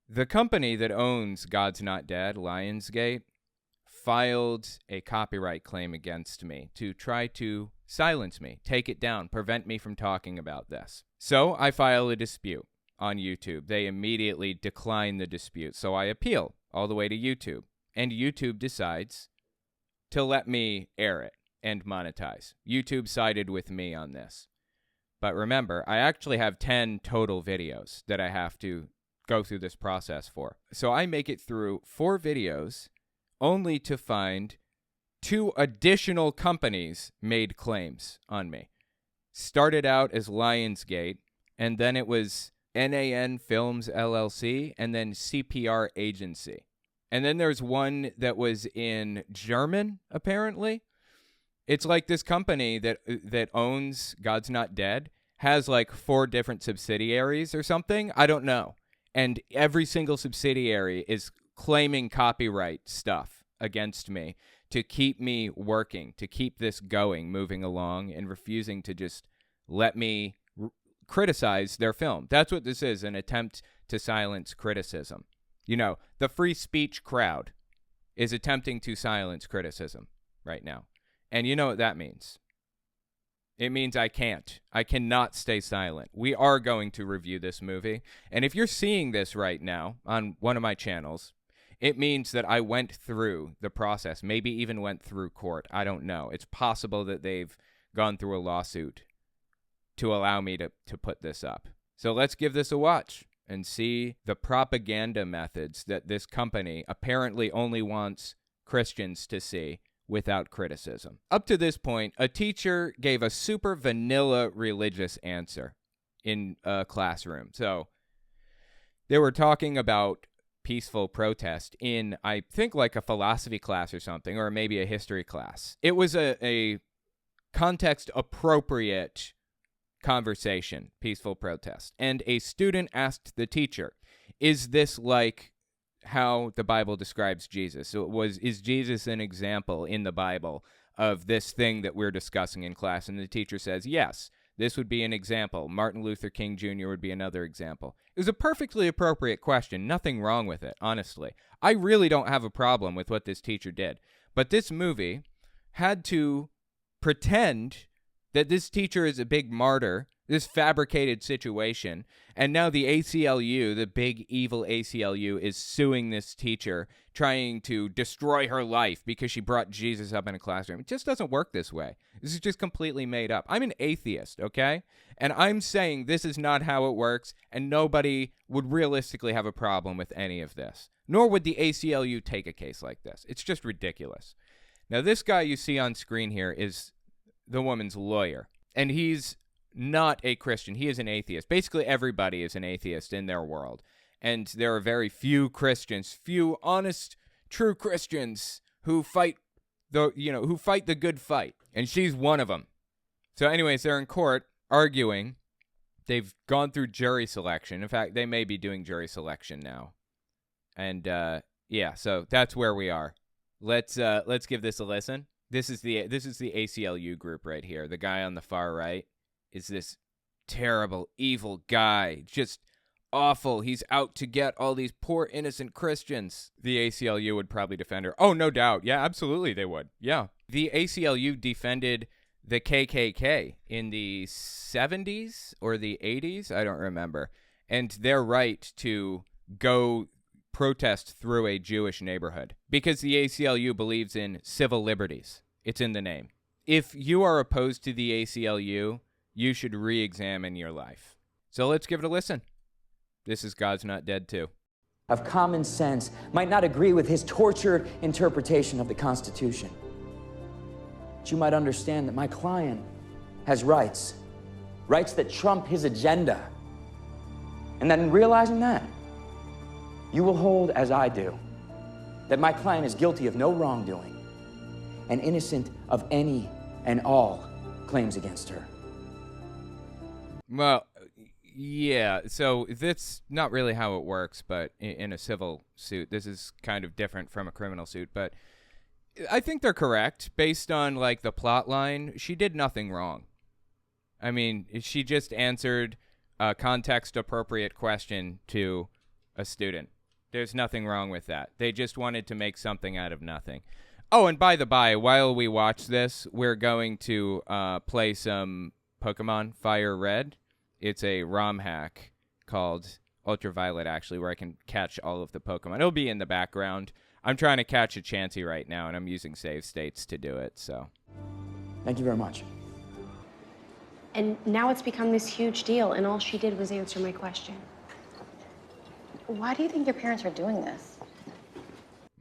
The company that owns God's Not Dead, Lionsgate, filed a copyright claim against me to try to silence me, take it down, prevent me from talking about this. So I file a dispute on YouTube. They immediately decline the dispute. So I appeal all the way to YouTube. And YouTube decides to let me air it and monetize. YouTube sided with me on this. But remember, I actually have 10 total videos that I have to go through this process for. So I make it through 4 videos only to find 2 additional companies made claims on me. Started out as Lionsgate, and then it was NAN Films LLC, and then CPR Agency. And then there's one that was in German, apparently. It's like this company that owns God's Not Dead has like 4 different subsidiaries or something. I don't know. And every single subsidiary is claiming copyright stuff against me to keep me working, to keep this going, moving along, and refusing to just let me criticize their film. That's what this is, an attempt to silence criticism. You know, the free speech crowd is attempting to silence criticism right now. And you know what that means. It means I cannot stay silent. We are going to review this movie. And if you're seeing this right now on one of my channels, it means that I went through the process, maybe even went through court. I don't know. It's possible that they've gone through a lawsuit to allow me to put this up. So let's give this a watch and see the propaganda methods that this company apparently only wants Christians to see without criticism. Up to this point, a teacher gave a super vanilla religious answer in a classroom. So they were talking about peaceful protest in, I think, like a philosophy class or something, or maybe a history class. It was a context-appropriate conversation, peaceful protest. And a student asked the teacher, is this like how the Bible describes Jesus? So is Jesus an example in the Bible of this thing that we're discussing in class? And the teacher says, yes, this would be an example. Martin Luther King Jr. would be another example. It was a perfectly appropriate question. Nothing wrong with it, honestly. I really don't have a problem with what this teacher did. But this movie had to pretend that this teacher is a big martyr, this fabricated situation, and now the ACLU, the big evil ACLU, is suing this teacher, trying to destroy her life because she brought Jesus up in a classroom. It just doesn't work this way. This is just completely made up. I'm an atheist, okay? And I'm saying this is not how it works, and nobody would realistically have a problem with any of this. Nor would the ACLU take a case like this. It's just ridiculous. Now, this guy you see on screen here is the woman's lawyer, and he's not a Christian. He is an atheist. Basically, everybody is an atheist in their world. And there are very few Christians, few honest, true Christians who fight the good fight. And she's one of them. So anyways, they're in court arguing. They've gone through jury selection. In fact, they may be doing jury selection now. And yeah, so that's where we are. Let's give this a listen. This is the ACLU group right here. The guy on the far right is this terrible, evil guy, just awful. He's out to get all these poor, innocent Christians. The ACLU would probably defend her. Oh, no doubt. Yeah, absolutely they would. Yeah. The ACLU defended the KKK in the 70s or the 80s. I don't remember. And their right to go protest through a Jewish neighborhood because the ACLU believes in civil liberties. It's in the name. If you are opposed to the ACLU, you should re-examine your life. So let's give it a listen. This is God's Not Dead 2. Of common sense might not agree with his tortured interpretation of the Constitution. But you might understand that my client has rights that trump his agenda. And that in realizing that, you will hold, as I do, that my client is guilty of no wrongdoing and innocent of any and all claims against her. Well, yeah, so that's not really how it works, but in a civil suit, this is kind of different from a criminal suit, but I think they're correct based on, like, the plot line. She did nothing wrong. I mean, she just answered a context-appropriate question to a student. There's nothing wrong with that. They just wanted to make something out of nothing. Oh, and by the by, while we watch this, we're going to play some Pokemon Fire Red. It's a ROM hack called Ultraviolet, actually, where I can catch all of the Pokemon. It'll be in the background. I'm trying to catch a Chansey right now, and I'm using save states to do it, so. Thank you very much. And now it's become this huge deal, and all she did was answer my question. Why do you think your parents are doing this?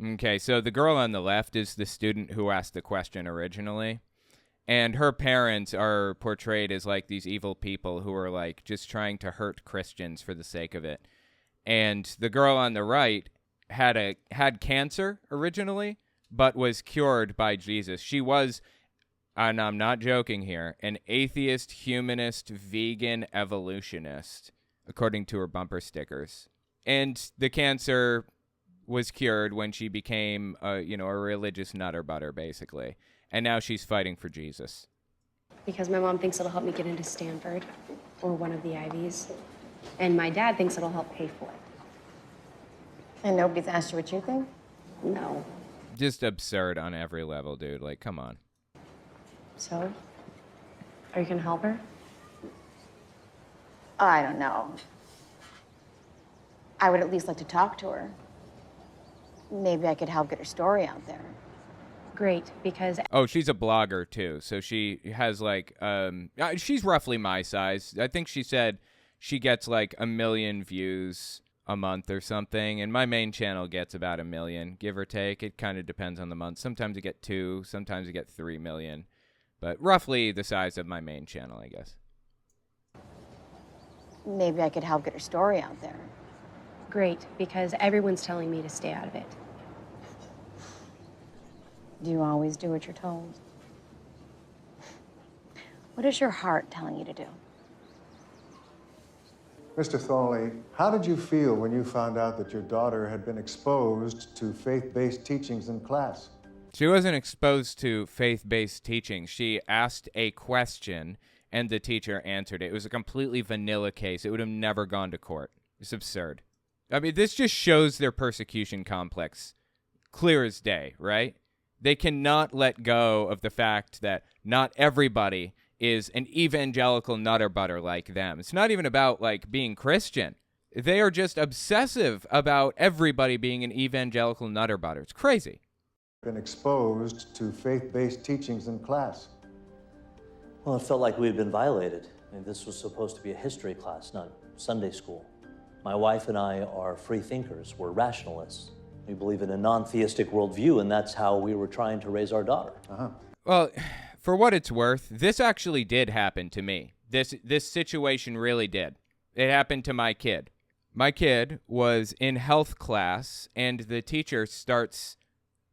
Okay, so the girl on the left is the student who asked the question originally. And her parents are portrayed as like these evil people who are like just trying to hurt Christians for the sake of it. And the girl on the right had cancer originally, but was cured by Jesus. She was, and I'm not joking here, an atheist, humanist, vegan evolutionist, according to her bumper stickers. And the cancer was cured when she became, a religious nutter butter, basically. And now she's fighting for Jesus. Because my mom thinks it'll help me get into Stanford or one of the Ivies. And my dad thinks it'll help pay for it. And nobody's asked you what you think? No. Just absurd on every level, dude. Like, come on. So? Are you gonna help her? I don't know. I would at least like to talk to her. Maybe I could help get her story out there. Great, because... Oh, she's a blogger, too. So she has, like, she's roughly my size. I think she said she gets, like, 1 million views a month or something. And my main channel gets about 1 million, give or take. It kind of depends on the month. Sometimes I get 2, sometimes I get 3 million. But roughly the size of my main channel, I guess. Maybe I could help get her story out there. Great, because everyone's telling me to stay out of it. Do you always do what you're told? What is your heart telling you to do? Mr. Thornley, how did you feel when you found out that your daughter had been exposed to faith-based teachings in class? She wasn't exposed to faith-based teachings. She asked a question, and the teacher answered it. It was a completely vanilla case. It would have never gone to court. It's absurd. I mean, this just shows their persecution complex clear as day, right? They cannot let go of the fact that not everybody is an evangelical nutter butter like them. It's not even about, like, being Christian. They are just obsessive about everybody being an evangelical nutter butter. It's crazy. Been exposed to faith-based teachings in class. Well, it felt like we had been violated. I mean, this was supposed to be a history class, not Sunday school. My wife and I are free thinkers. We're rationalists. We believe in a non-theistic worldview, and that's how we were trying to raise our daughter. Well, for what it's worth, this actually did happen to me. This situation really did. It happened to my kid. My kid was in health class, and the teacher starts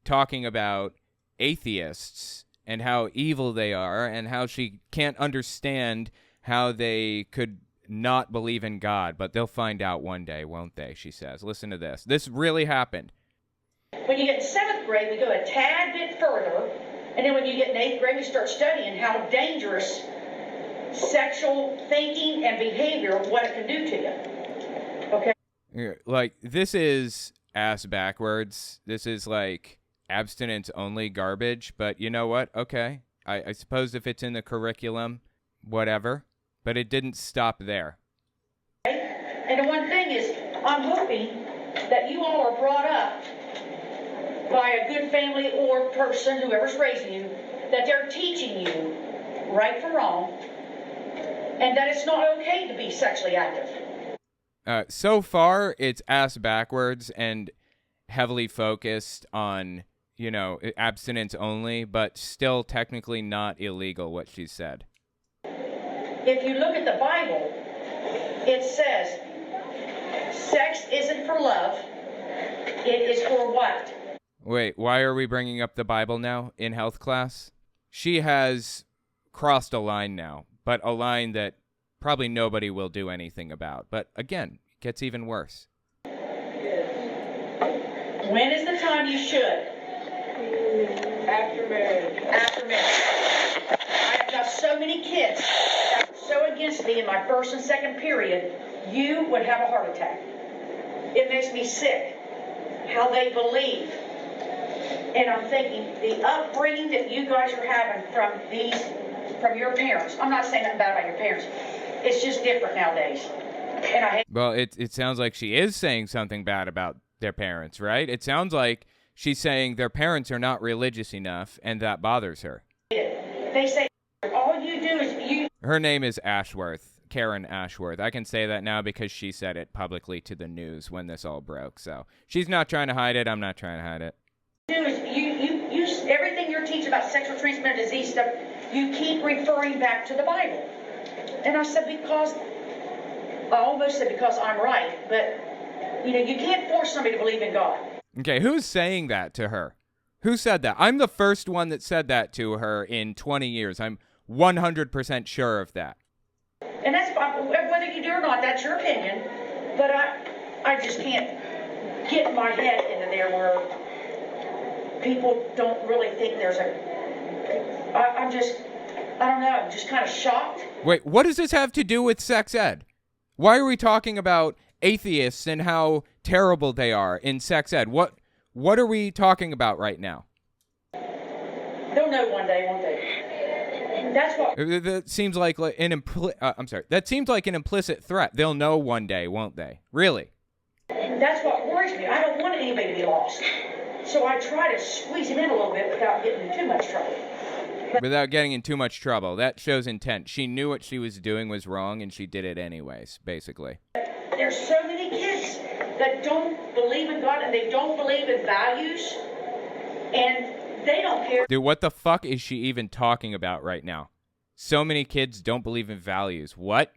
talking about atheists and how evil they are and how she can't understand how they could not believe in God, but they'll find out one day, won't they, she says. Listen to this. This really happened. When you get in 7th grade, we go a tad bit further, and then when you get in 8th grade, we start studying how dangerous sexual thinking and behavior, what it can do to you. Okay? Yeah, like, this is ass backwards. This is, like, abstinence-only garbage, but you know what? Okay. I suppose if it's in the curriculum, whatever. But it didn't stop there. And the one thing is, I'm hoping that you all are brought up by a good family or person, whoever's raising you, that they're teaching you right from wrong, and that it's not okay to be sexually active. So far, it's ass backwards and heavily focused on, abstinence only, but still technically not illegal, what she said. If you look at the Bible, it says, sex isn't for love, it is for what? Wait, why are we bringing up the Bible now in health class? She has crossed a line now, but a line that probably nobody will do anything about. But again, it gets even worse. When is the time you should? After marriage. After marriage. I have got so many kids that were so against me in my first and second period, you would have a heart attack. It makes me sick. how they believe. And I'm thinking, the upbringing that you guys are having from your parents, I'm not saying nothing bad about your parents, it's just different nowadays. And I hate. Well, it sounds like she is saying something bad about their parents, right? It sounds like she's saying their parents are not religious enough, and that bothers her. They say, all you do is you. Her name is Ashworth, Karen Ashworth. I can say that now because she said it publicly to the news when this all broke. So she's not trying to hide it. I'm not trying to hide it. Do is you everything you're teaching about sexual transmitted disease stuff, you keep referring back to the Bible. And I said, I almost said because I'm right, but you can't force somebody to believe in God. Okay, who's saying that to her? Who said that? I'm the first one that said that to her in 20 years. I'm 100% sure of that. And that's fine. Whether you do or not, that's your opinion. But I just can't get my head into there where people don't really think there's I don't know, I'm just kind of shocked. Wait, what does this have to do with sex ed? Why are we talking about atheists and how terrible they are in sex ed? What are we talking about right now? They'll know one day, won't they? That's what. That seems like that seems like an implicit threat. They'll know one day, won't they? Really? That's what worries me. I don't want anybody to be lost. So I try to squeeze him in a little bit without getting in too much trouble. Without getting in too much trouble. That shows intent. She knew what she was doing was wrong, and she did it anyways, basically. There's so many kids that don't believe in God, and they don't believe in values, and they don't care. Dude, what the fuck is she even talking about right now? So many kids don't believe in values. What?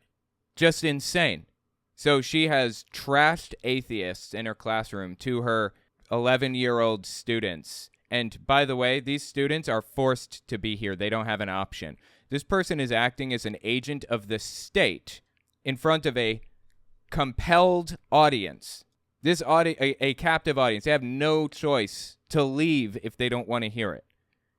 Just insane. So she has trashed atheists in her classroom to her 11-year-old students. And by the way, these students are forced to be here. They don't have an option. This person is acting as an agent of the state in front of a compelled audience. A captive audience. They have no choice to leave if they don't want to hear it.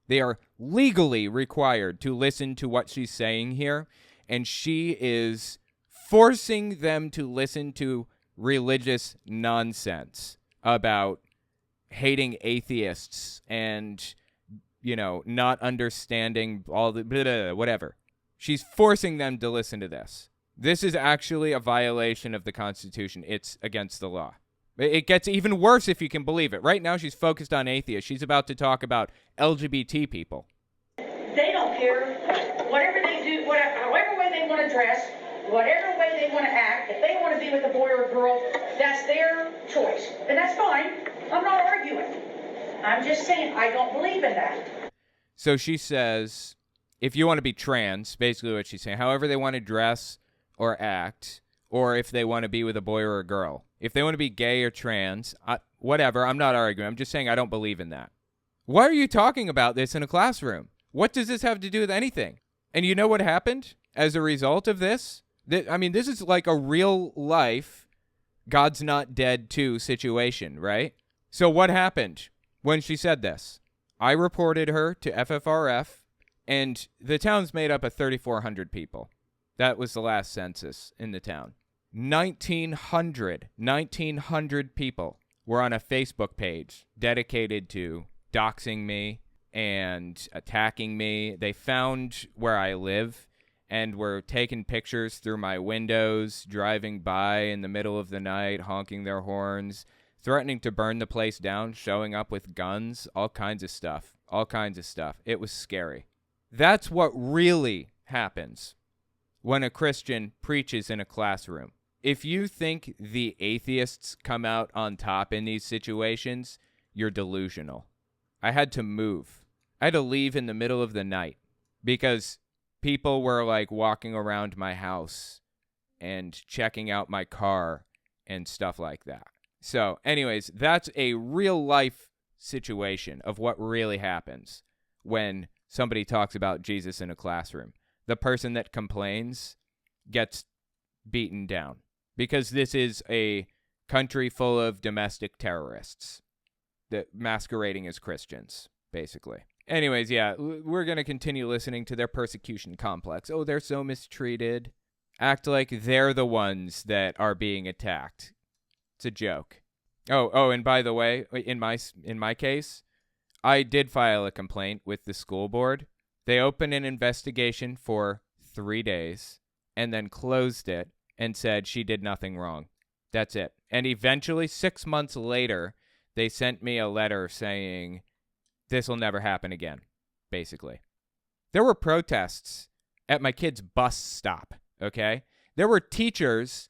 They are legally required to listen to what she's saying here, and she is forcing them to listen to religious nonsense about hating atheists and, not understanding all the blah, blah, blah, whatever. She's forcing them to listen to this. This is actually a violation of the Constitution. It's against the law. It gets even worse if you can believe it. Right now she's focused on atheists. She's about to talk about LGBT people. They don't care. Whatever they do, however way they want to dress, whatever way they want to act, if they want to be with a boy or a girl, that's their choice. And that's fine. I'm not arguing. I'm just saying I don't believe in that. So she says, if you want to be trans, basically what she's saying, however they want to dress or act, or if they want to be with a boy or a girl. If they want to be gay or trans, whatever, I'm not arguing. I'm just saying I don't believe in that. Why are you talking about this in a classroom? What does this have to do with anything? And you know what happened as a result of this? This is like a real life God's Not Dead 2 situation, right? So what happened when she said this? I reported her to FFRF, and the town's made up of 3,400 people. That was the last census in the town. 1,900 people were on a Facebook page dedicated to doxing me and attacking me. They found where I live and were taking pictures through my windows, driving by in the middle of the night, honking their horns, threatening to burn the place down, showing up with guns, all kinds of stuff. It was scary. That's what really happens when a Christian preaches in a classroom. If you think the atheists come out on top in these situations, you're delusional. I had to move. I had to leave in the middle of the night because people were like walking around my house and checking out my car and stuff like that. So anyways, that's a real life situation of what really happens when somebody talks about Jesus in a classroom. The person that complains gets beaten down because this is a country full of domestic terrorists that masquerading as Christians, basically. Anyways, yeah, we're going to continue listening to their persecution complex. Oh, they're so mistreated. Act like they're the ones that are being attacked. It's a joke. Oh, and by the way, in my case, I did file a complaint with the school board. They opened an investigation for 3 days and then closed it and said she did nothing wrong. That's it. And eventually, 6 months later, they sent me a letter saying this will never happen again, basically. There were protests at my kid's bus stop, okay? There were teachers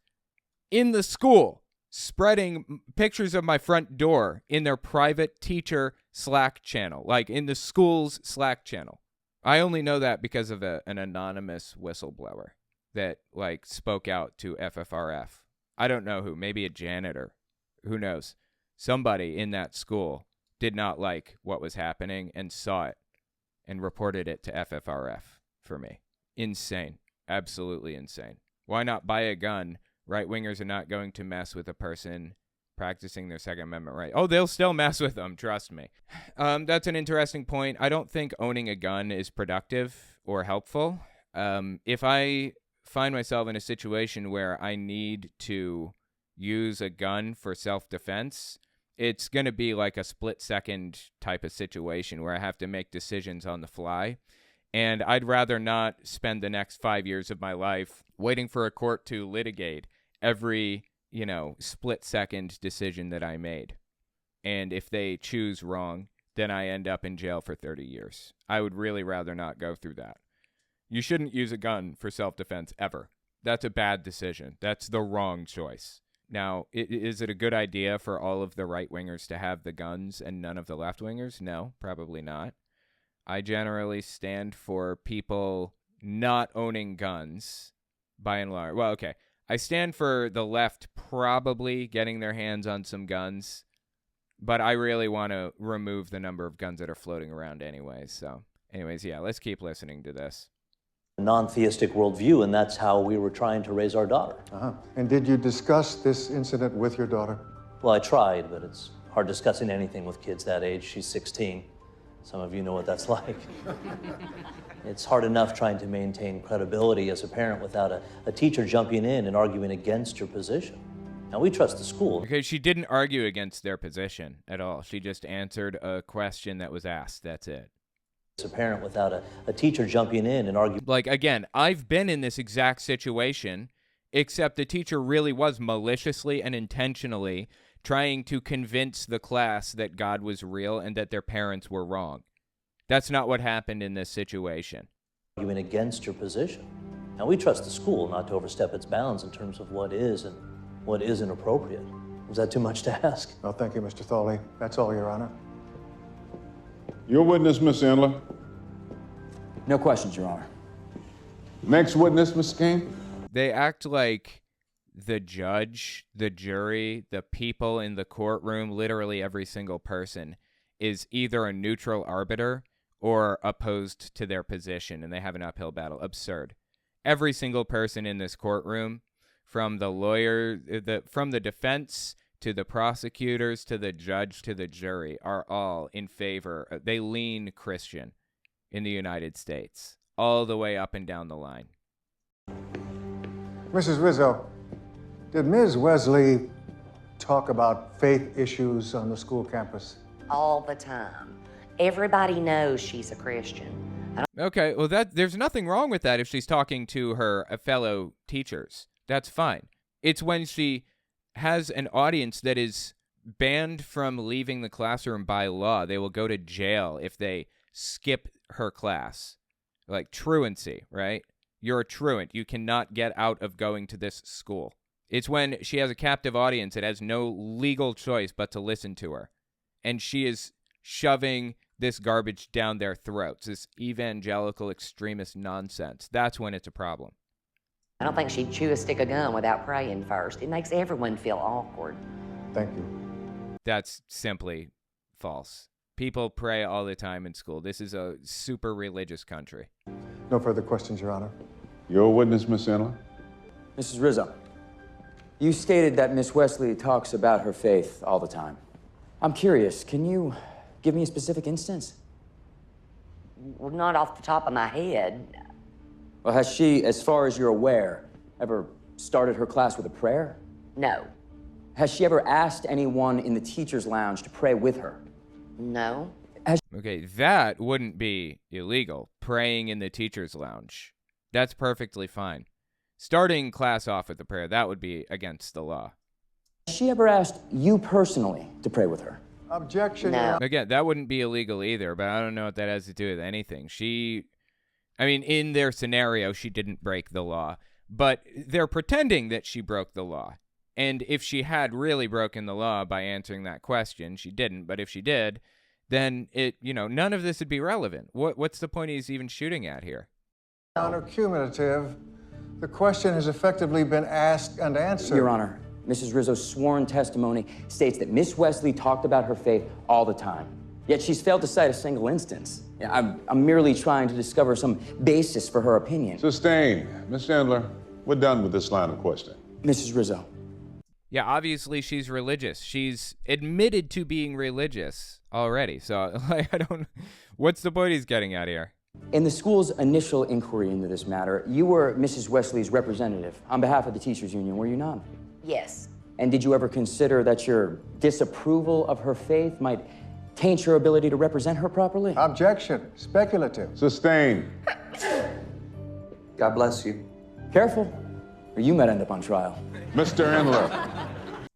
in the school spreading pictures of my front door in their private teacher Slack channel, like in the school's Slack channel. I only know that because of an anonymous whistleblower that like spoke out to FFRF. I don't know who, maybe a janitor. Who knows? Somebody in that school did not like what was happening and saw it and reported it to FFRF for me. Insane. Absolutely insane. Why not buy a gun? Right-wingers are not going to mess with a person practicing their Second Amendment right. Oh, they'll still mess with them, trust me. That's an interesting point. I don't think owning a gun is productive or helpful. If I find myself in a situation where I need to use a gun for self-defense, it's going to be like a split-second type of situation where I have to make decisions on the fly. And I'd rather not spend the next 5 years of my life waiting for a court to litigate every, split-second decision that I made. And if they choose wrong, then I end up in jail for 30 years. I would really rather not go through that. You shouldn't use a gun for self-defense ever. That's a bad decision. That's the wrong choice. Now, is it a good idea for all of the right-wingers to have the guns and none of the left-wingers? No, probably not. I generally stand for people not owning guns, by and large. Well, okay. I stand for the left probably getting their hands on some guns, but I really want to remove the number of guns that are floating around anyways. So, yeah, let's keep listening to this. A non-theistic worldview, and that's how we were trying to raise our daughter. Uh-huh. And did you discuss this incident with your daughter? Well, I tried, but it's hard discussing anything with kids that age. She's 16. Some of you know what that's like. It's hard enough trying to maintain credibility as a parent without a teacher jumping in and arguing against your position. Now, we trust the school. Okay, she didn't argue against their position at all. She just answered a question that was asked. That's it. As a parent without a teacher jumping in and arguing. Like, again, I've been in this exact situation, except the teacher really was maliciously and intentionally trying to convince the class that God was real and that their parents were wrong. That's not what happened in this situation. Arguing against your position. Now, we trust the school not to overstep its bounds in terms of what is and what isn't appropriate. Was that too much to ask? No, thank you, Mr. Thawley. That's all, Your Honor. Your witness, Miss Endler. No questions, Your Honor. Next witness, Mr. King. They act like the judge, the jury, the people in the courtroom, literally every single person, is either a neutral arbiter or opposed to their position, and they have an uphill battle. Absurd. Every single person in this courtroom, from the lawyer, from the defense to the prosecutors to the judge to the jury, are all in favor. They lean Christian in the United States, all the way up and down the line. Mrs. Rizzo, did Ms. Wesley talk about faith issues on the school campus? All the time. Everybody knows she's a Christian. Okay, well, there's nothing wrong with that if she's talking to her fellow teachers. That's fine. It's when she has an audience that is banned from leaving the classroom by law. They will go to jail if they skip her class. Like truancy, right? You're a truant. You cannot get out of going to this school. It's when she has a captive audience that has no legal choice but to listen to her. And she is shoving this garbage down their throats, this evangelical extremist nonsense. That's when it's a problem. I don't think she'd chew a stick of gum without praying first. It makes everyone feel awkward. Thank you. That's simply false. People pray all the time in school. This is a super religious country. No further questions, Your Honor. Your witness, Miss Endler. Mrs. Rizzo, you stated that Miss Wesley talks about her faith all the time. I'm curious, can you give me a specific instance? Well, not off the top of my head. Well, has she, as far as you're aware, ever started her class with a prayer? No. Has she ever asked anyone in the teacher's lounge to pray with her? No. Okay, that wouldn't be illegal. Praying in the teacher's lounge. That's perfectly fine. Starting class off with a prayer, that would be against the law. Has she ever asked you personally to pray with her? Objection. No. Again, that wouldn't be illegal either, but I don't know what that has to do with anything. I mean, in their scenario, she didn't break the law, but they're pretending that she broke the law. And if she had really broken the law by answering that question, she didn't, but if she did, then none of this would be relevant. What's the point he's even shooting at here? Your Honor, cumulative. The question has effectively been asked and answered. Your Honor, Mrs. Rizzo's sworn testimony states that Miss Wesley talked about her faith all the time. Yet she's failed to cite a single instance. I'm merely trying to discover some basis for her opinion. Sustained. Ms. Chandler, we're done with this line of questioning. Mrs. Rizzo. Yeah, obviously she's religious. She's admitted to being religious already. So, what's the point he's getting at here? In the school's initial inquiry into this matter, you were Mrs. Wesley's representative on behalf of the teachers union, were you not? Yes. And did you ever consider that your disapproval of her faith might taint your ability to represent her properly? Objection. Speculative. Sustained. God bless you. Careful, or you might end up on trial. Mr. Endler.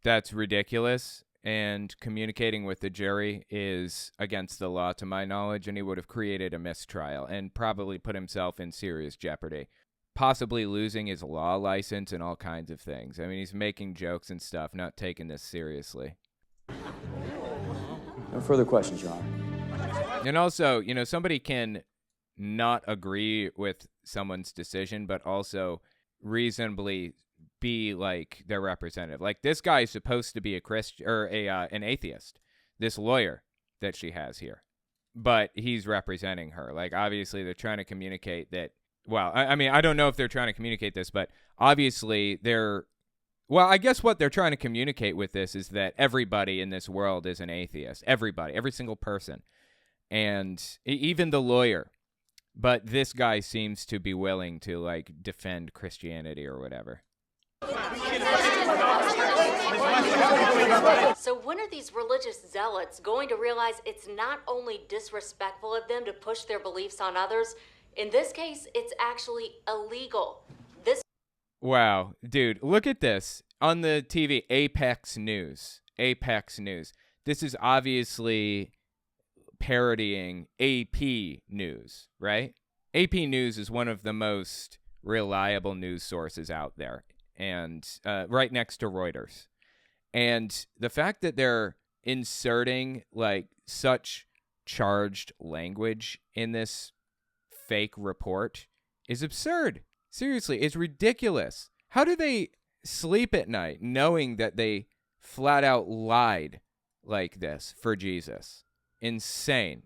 That's ridiculous, and communicating with the jury is against the law to my knowledge, and he would have created a mistrial and probably put himself in serious jeopardy, possibly losing his law license and all kinds of things. I mean, he's making jokes and stuff, not taking this seriously. No further questions, Your Honor. And also, somebody can not agree with someone's decision, but also reasonably be like their representative. Like, this guy is supposed to be a Christian or an atheist, this lawyer that she has here, but he's representing her. Like, obviously they're trying to communicate that. Well, I mean, I don't know if they're trying to communicate this, but obviously I guess what they're trying to communicate with this is that everybody in this world is an atheist. Everybody, every single person, and even the lawyer. But this guy seems to be willing to defend Christianity or whatever. So when are these religious zealots going to realize it's not only disrespectful of them to push their beliefs on others? In this case, it's actually illegal. Wow, dude, look at this on the TV. Apex News. This is obviously parodying AP News, right? AP News is one of the most reliable news sources out there, and right next to Reuters. And the fact that they're inserting such charged language in this fake report is absurd. Seriously, it's ridiculous. How do they sleep at night knowing that they flat out lied like this for Jesus? Insane.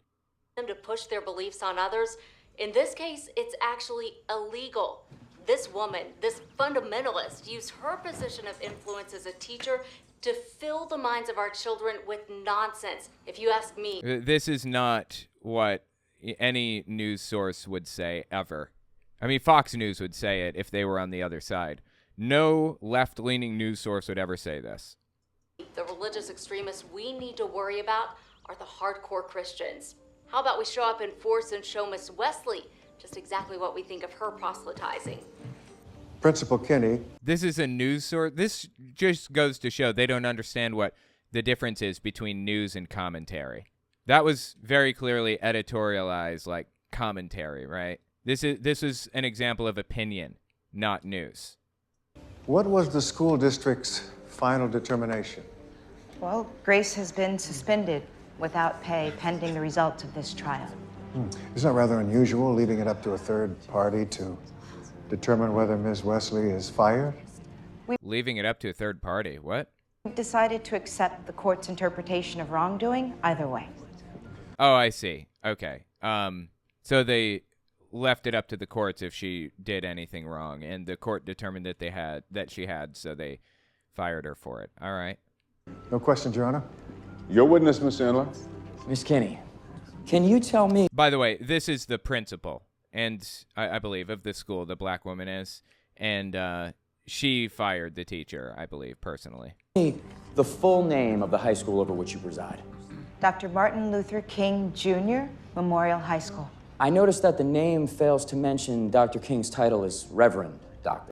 Them to push their beliefs on others. In this case, it's actually illegal. This woman, this fundamentalist, used her position of influence as a teacher to fill the minds of our children with nonsense, if you ask me. This is not what any news source would say ever. I mean, Fox News would say it if they were on the other side. No left-leaning news source would ever say this. The religious extremists we need to worry about are the hardcore Christians. How about we show up in force and show Miss Wesley just exactly what we think of her proselytizing? Principal Kinney. This is a news source. This just goes to show they don't understand what the difference is between news and commentary. That was very clearly editorialized, commentary, right? This is an example of opinion, not news. What was the school district's final determination? Well, Grace has been suspended without pay pending the results of this trial. Isn't that rather unusual, leaving it up to a third party to determine whether Ms. Wesley is fired? Leaving it up to a third party? What? We've decided to accept the court's interpretation of wrongdoing either way. Oh, I see. Okay. So they left it up to the courts if she did anything wrong, and the court determined that she had, so they fired her for it. All right. No questions, Your Honor. Your witness, Miss Chandler. Miss Kinney, can you tell me... By the way, this is the principal, and I believe, of the school, the black woman is, and she fired the teacher, I believe, personally. The full name of the high school over which you preside. Dr. Martin Luther King Jr. Memorial High School. I noticed that the name fails to mention Dr. King's title as Reverend Doctor.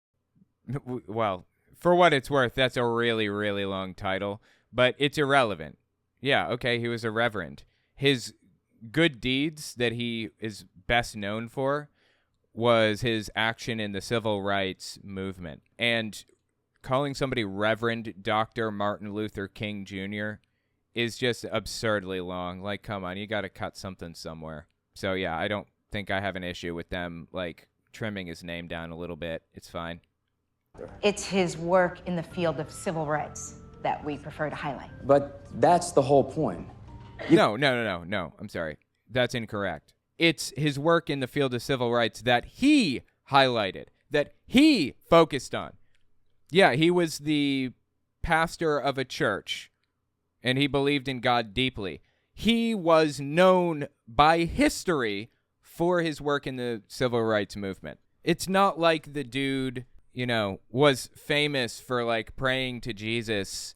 Well, for what it's worth, that's a really, really long title, but it's irrelevant. Yeah, okay, he was a reverend. His good deeds that he is best known for was his action in the civil rights movement. And calling somebody Reverend Dr. Martin Luther King Jr. is just absurdly long. Like, come on, you got to cut something somewhere. So, yeah, I don't think I have an issue with them, like, trimming his name down a little bit. It's fine. It's his work in the field of civil rights that we prefer to highlight. But that's the whole point. No. I'm sorry. That's incorrect. It's his work in the field of civil rights that he highlighted, that he focused on. Yeah, he was the pastor of a church, and he believed in God deeply. He was known by history for his work in the civil rights movement. It's not like the dude, was famous for, like, praying to Jesus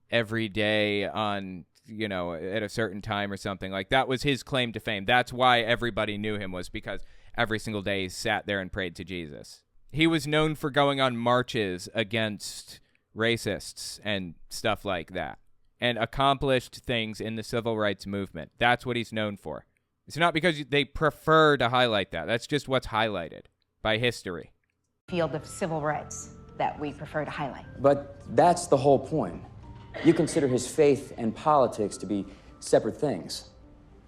every day on, at a certain time or something. Like, that was his claim to fame. That's why everybody knew him, was because every single day he sat there and prayed to Jesus. He was known for going on marches against racists and stuff like that, and accomplished things in the civil rights movement. That's what he's known for. It's not because they prefer to highlight that. That's just what's highlighted by history. Field of civil rights that we prefer to highlight. But that's the whole point. You consider his faith and politics to be separate things,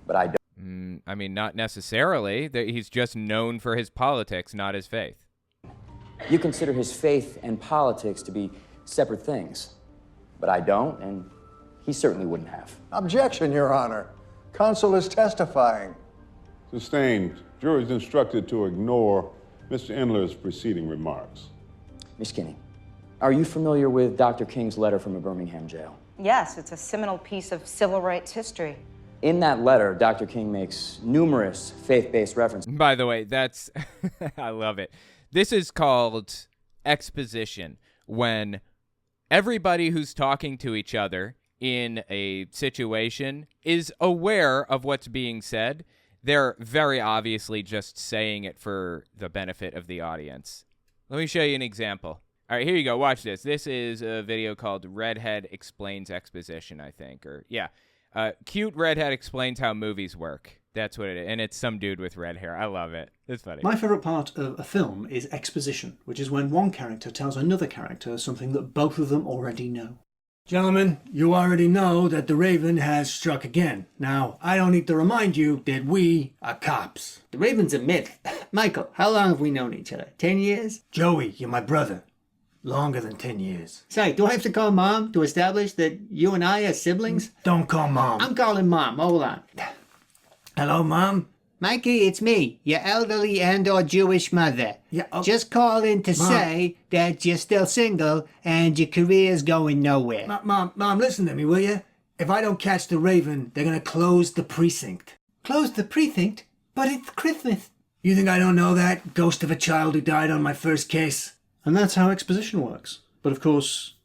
but I don't. I mean, not necessarily. He's just known for his politics, not his faith. You consider his faith and politics to be separate things, but I don't, and he certainly wouldn't have. Objection, Your Honor. Counsel is testifying. Sustained. Jury is instructed to ignore Mr. Endler's preceding remarks. Miss Kinney, are you familiar with Dr. King's letter from a Birmingham jail? Yes, it's a seminal piece of civil rights history. In that letter, Dr. King makes numerous faith-based references. By the way, that's... I love it. This is called exposition, when everybody who's talking to each other in a situation is aware of what's being said. They're very obviously just saying it for the benefit of the audience. Let me show you an example. All right, here you go. Watch this. This is a video called Redhead Explains Exposition, I think. Cute Redhead Explains How Movies Work. That's what it is. And it's some dude with red hair. I love it. It's funny. My favourite part of a film is exposition, which is when one character tells another character something that both of them already know. Gentlemen, you already know that the Raven has struck again. Now, I don't need to remind you that we are cops. The Raven's a myth. Michael, how long have we known each other? 10 years? Joey, you're my brother. Longer than 10 years. Sorry, do I have to call Mom to establish that you and I are siblings? Don't call Mom. I'm calling Mom. Hold on. Hello, Mom? Mikey, it's me, your elderly and/or Jewish mother. Yeah, just calling to say that you're still single and your career's going nowhere. Mom, listen to me, will you? If I don't catch the Raven, they're gonna close the precinct. Close the precinct? But it's Christmas. You think I don't know that? Ghost of a child who died on my first case. And that's how exposition works. But of course,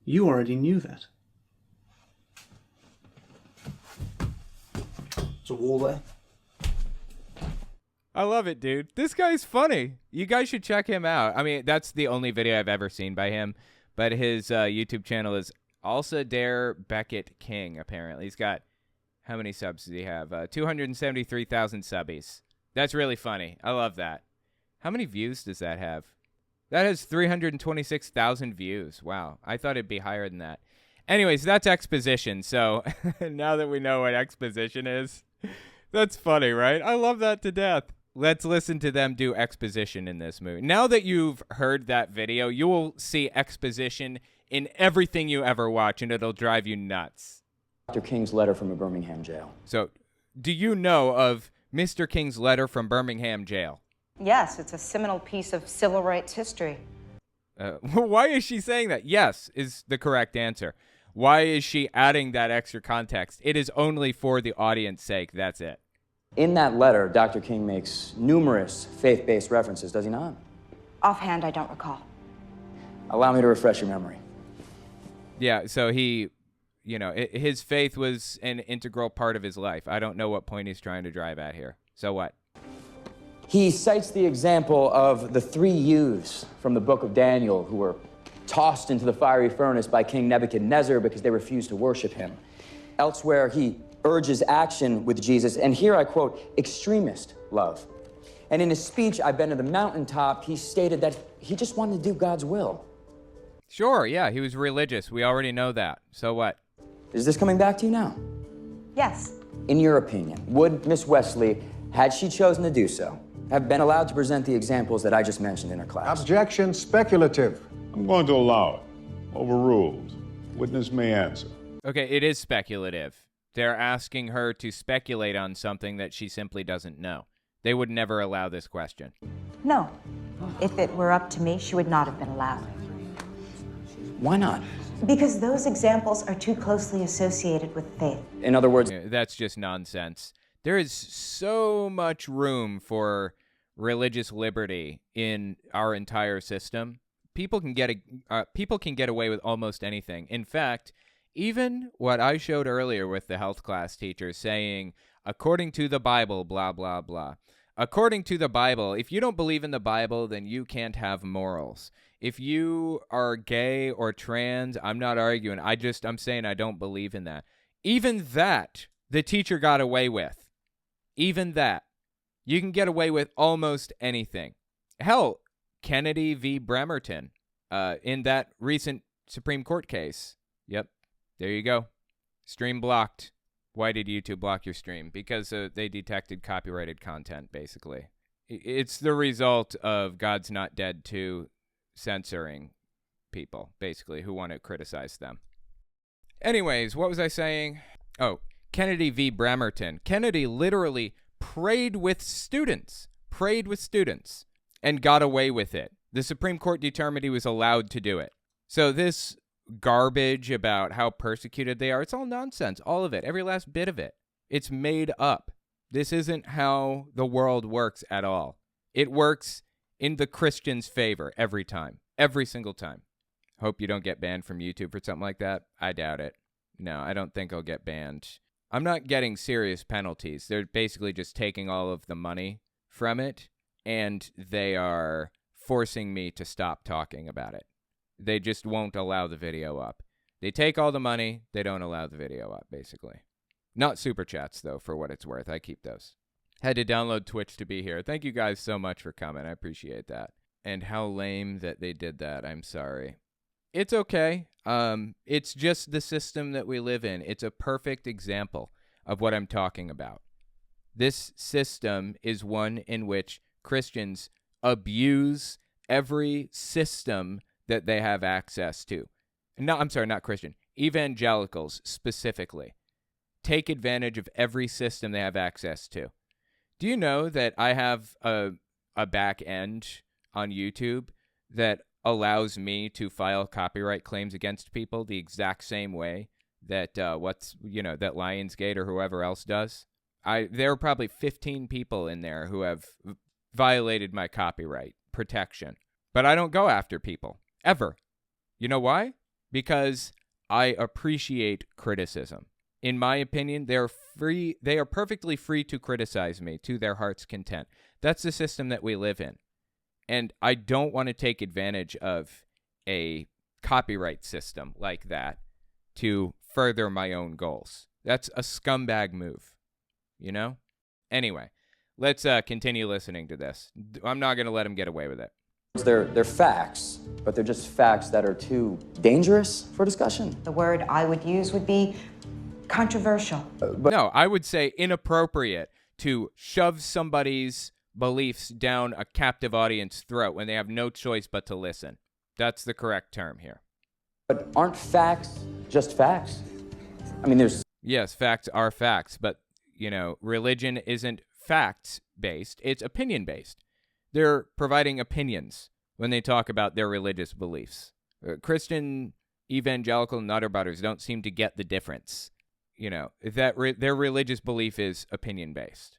you already knew that. There's a wall there. I love it, dude. This guy's funny. You guys should check him out. I mean, that's the only video I've ever seen by him. But his YouTube channel is Alsa Dare Beckett King, apparently. He's got, how many subs does he have? 273,000 subbies. That's really funny. I love that. How many views does that have? That has 326,000 views. Wow. I thought it'd be higher than that. Anyways, that's exposition. So now that we know what exposition is, that's funny, right? I love that to death. Let's listen to them do exposition in this movie. Now that you've heard that video, you will see exposition in everything you ever watch, and it'll drive you nuts. Dr. King's letter from a Birmingham jail. So, do you know of Mr. King's letter from Birmingham jail? Yes, it's a seminal piece of civil rights history. Why is she saying that? Yes, is the correct answer. Why is she adding that extra context? It is only for the audience's sake. That's it. In that letter, Dr. King makes numerous faith-based references, does he not? Offhand, I don't recall. Allow me to refresh your memory. Yeah, so he, his faith was an integral part of his life. I don't know what point he's trying to drive at here. So what? He cites the example of the 3 youths from the book of Daniel who were tossed into the fiery furnace by King Nebuchadnezzar because they refused to worship him. Elsewhere, he urges action with Jesus, and here I quote, extremist love. And in his speech, I've been to the mountaintop, he stated that he just wanted to do God's will. Sure, yeah, he was religious. We already know that. So what? Is this coming back to you now? Yes. In your opinion, would Miss Wesley, had she chosen to do so, have been allowed to present the examples that I just mentioned in her class? Objection, speculative. I'm going to allow it. Overruled. Witness may answer. Okay, it is speculative. They're asking her to speculate on something that she simply doesn't know. They would never allow this question. No. If it were up to me, she would not have been allowed. Why not? Because those examples are too closely associated with faith. In other words, that's just nonsense. There is so much room for religious liberty in our entire system. People can get away with almost anything. In fact, even what I showed earlier with the health class teacher saying, according to the Bible, blah, blah, blah. According to the Bible, if you don't believe in the Bible, then you can't have morals. If you are gay or trans, I'm not arguing. I'm saying I don't believe in that. Even that, the teacher got away with. Even that. You can get away with almost anything. Hell, Kennedy v. Bremerton, in that recent Supreme Court case. Yep, there you go. Stream blocked. Why did YouTube block your stream? Because they detected copyrighted content, basically. It's the result of God's Not Dead 2 censoring people, basically, who want to criticize them. Anyways, what was I saying? Oh, Kennedy v. Bremerton. Kennedy literally prayed with students, and got away with it. The Supreme Court determined he was allowed to do it. So this garbage about how persecuted they are, it's all nonsense. All of it. Every last bit of it. It's made up. This isn't how the world works at all. It works in the Christian's favor every time. Every single time. Hope you don't get banned from YouTube for something like that. I doubt it. No, I don't think I'll get banned. I'm not getting serious penalties. They're basically just taking all of the money from it, and they are forcing me to stop talking about it. They just won't allow the video up. They take all the money, they don't allow the video up, basically. Not super chats, though, for what it's worth. I keep those. Had to download Twitch to be here. Thank you guys so much for coming. I appreciate that. And how lame that they did that. I'm sorry. It's okay. It's just the system that we live in. It's a perfect example of what I'm talking about. This system is one in which Christians abuse every system that they have access to. No, I'm sorry, not Christian. Evangelicals, specifically, take advantage of every system they have access to. Do you know that I have a back end on YouTube that allows me to file copyright claims against people the exact same way that that Lionsgate or whoever else does? There are probably 15 people in there who have violated my copyright protection, but I don't go after people ever. You know why? Because I appreciate criticism. In my opinion, they are perfectly free to criticize me to their heart's content. That's the system that we live in. And I don't want to take advantage of a copyright system like that to further my own goals. That's a scumbag move, you know? Anyway, let's continue listening to this. I'm not going to let him get away with it. They're facts, but they're just facts that are too dangerous for discussion. The word I would use would be controversial. No, I would say inappropriate to shove somebody's beliefs down a captive audience's throat when they have no choice but to listen. That's the correct term here. But aren't facts just facts? I mean, Yes, facts are facts, but, religion isn't facts-based, it's opinion-based. They're providing opinions when they talk about their religious beliefs. Christian evangelical nutterbutters don't seem to get the difference. That their religious belief is opinion-based.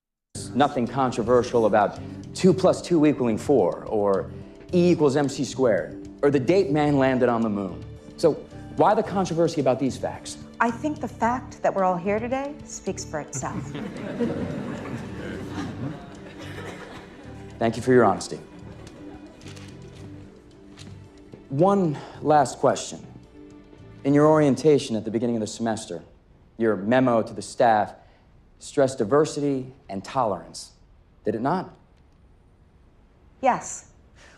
Nothing controversial about 2 + 2 = 4, or E = mc², or the date man landed on the moon. So why the controversy about these facts? I think the fact that we're all here today speaks for itself. Thank you for your honesty. One last question. In your orientation at the beginning of the semester, your memo to the staff stressed diversity and tolerance. Did it not? Yes.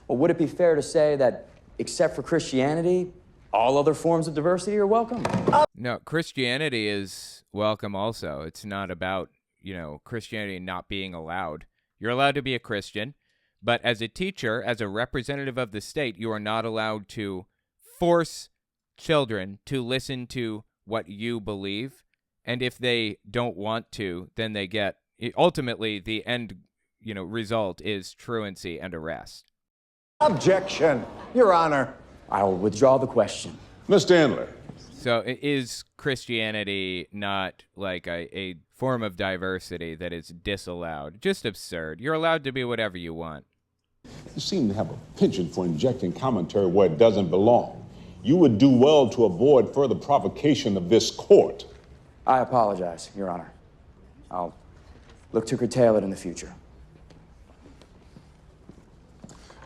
Well, would it be fair to say that, except for Christianity, all other forms of diversity are welcome? No, Christianity is welcome also. It's not about, Christianity not being allowed. You're allowed to be a Christian, but as a teacher, as a representative of the state, you are not allowed to force children to listen to what you believe. And if they don't want to, then they get, ultimately, the end, result is truancy and arrest. Objection, Your Honor. I will withdraw the question. Mr. Endler. So is Christianity not like a form of diversity that is disallowed? Just absurd. You're allowed to be whatever you want. You seem to have a penchant for injecting commentary where it doesn't belong. You would do well to avoid further provocation of this court. I apologize, Your Honor. I'll look to curtail it in the future.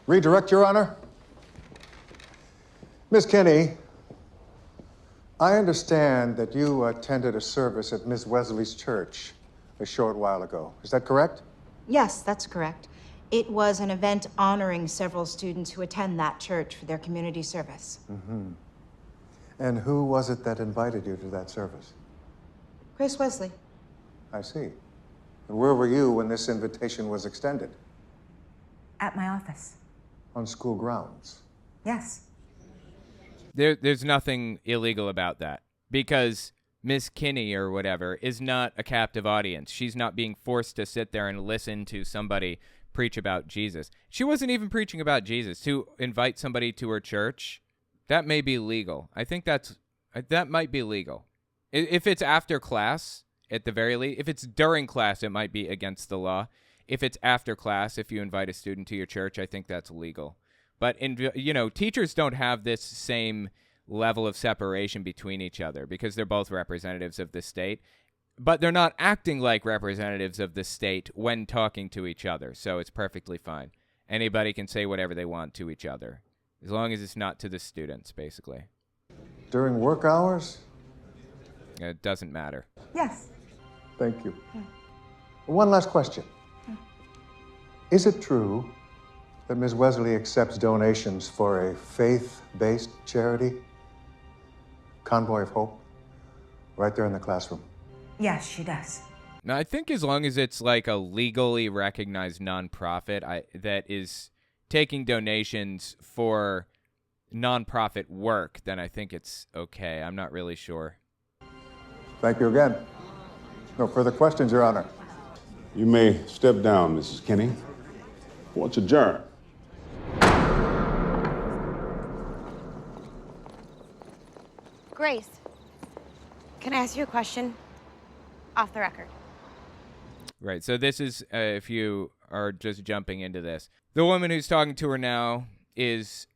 Redirect, Your Honor. Miss Kinney, I understand that you attended a service at Miss Wesley's church a short while ago. Is that correct? Yes, that's correct. It was an event honoring several students who attend that church for their community service. Mm-hmm. And who was it that invited you to that service? Grace Wesley. I see. And where were you when this invitation was extended? At my office. On school grounds? Yes. There's nothing illegal about that because Miss Kinney or whatever is not a captive audience. She's not being forced to sit there and listen to somebody preach about Jesus. She wasn't even preaching about Jesus. To invite somebody to her church, that may be legal. I think that might be legal. If it's after class, at the very least, if it's during class, it might be against the law. If it's after class, if you invite a student to your church, I think that's legal. But, teachers don't have this same level of separation between each other because they're both representatives of the state. But they're not acting like representatives of the state when talking to each other, so it's perfectly fine. Anybody can say whatever they want to each other, as long as it's not to the students, basically. During work hours? It doesn't matter. Yes. Thank you. One last question. Is it true that Ms. Wesley accepts donations for a faith-based charity? Convoy of Hope? Right there in the classroom. Yes, she does. Now, I think as long as it's like a legally recognized nonprofit that is taking donations for nonprofit work, then I think it's okay. I'm not really sure. Thank you again. No further questions, Your Honor. You may step down, Mrs. Kinney. Court's adjourned. Grace, can I ask you a question? Off the record. Right, so this is, if you are just jumping into this, the woman who's talking to her now is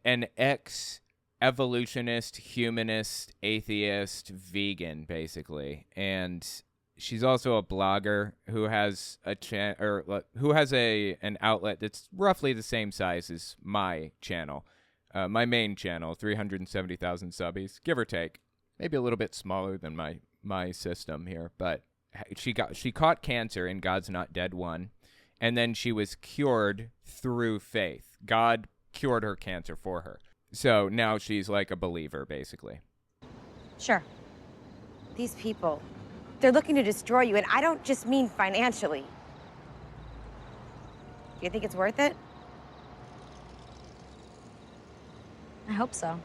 an ex-evolutionist, humanist, atheist, vegan, basically, and she's also a blogger who has an outlet that's roughly the same size as my channel, my main channel, 370,000 subbies, give or take, maybe a little bit smaller than my system here, but she caught cancer in God's Not Dead 1, and then she was cured through faith. God cured her cancer for her. So now she's like a believer, basically. Sure. These people, they're looking to destroy you, and I don't just mean financially. Do you think it's worth it? I hope so.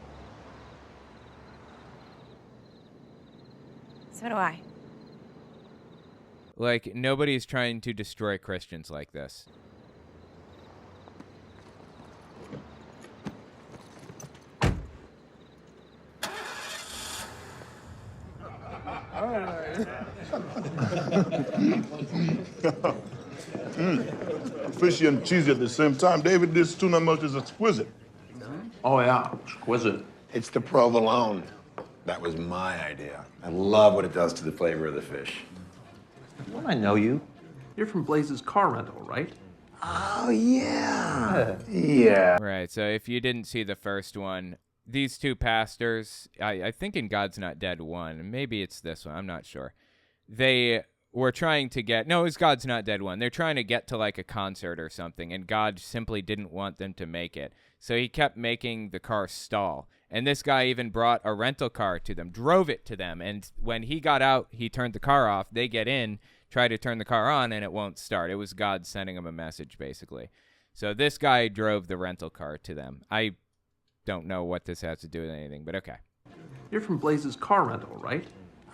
So do I. Like, nobody's trying to destroy Christians like this. Fishy and cheesy at the same time. David, this tuna milk is exquisite. Oh, yeah. Exquisite. It's the provolone. That was my idea. I love what it does to the flavor of the fish. Don't I know you? You're from Blaze's car rental, right? Oh, yeah. Yeah. Right, so if you didn't see the first one, these two pastors, I think in God's Not Dead 1, maybe it's this one, I'm not sure. They were trying to get, no, it was God's Not Dead 1. They're trying to get to like a concert or something, and God simply didn't want them to make it. So he kept making the car stall. And this guy even brought a rental car to them, drove it to them. And when he got out, he turned the car off. They get in, try to turn the car on, and it won't start. It was God sending him a message, basically. So this guy drove the rental car to them. I don't know what this has to do with anything, but okay. You're from Blaze's car rental, right?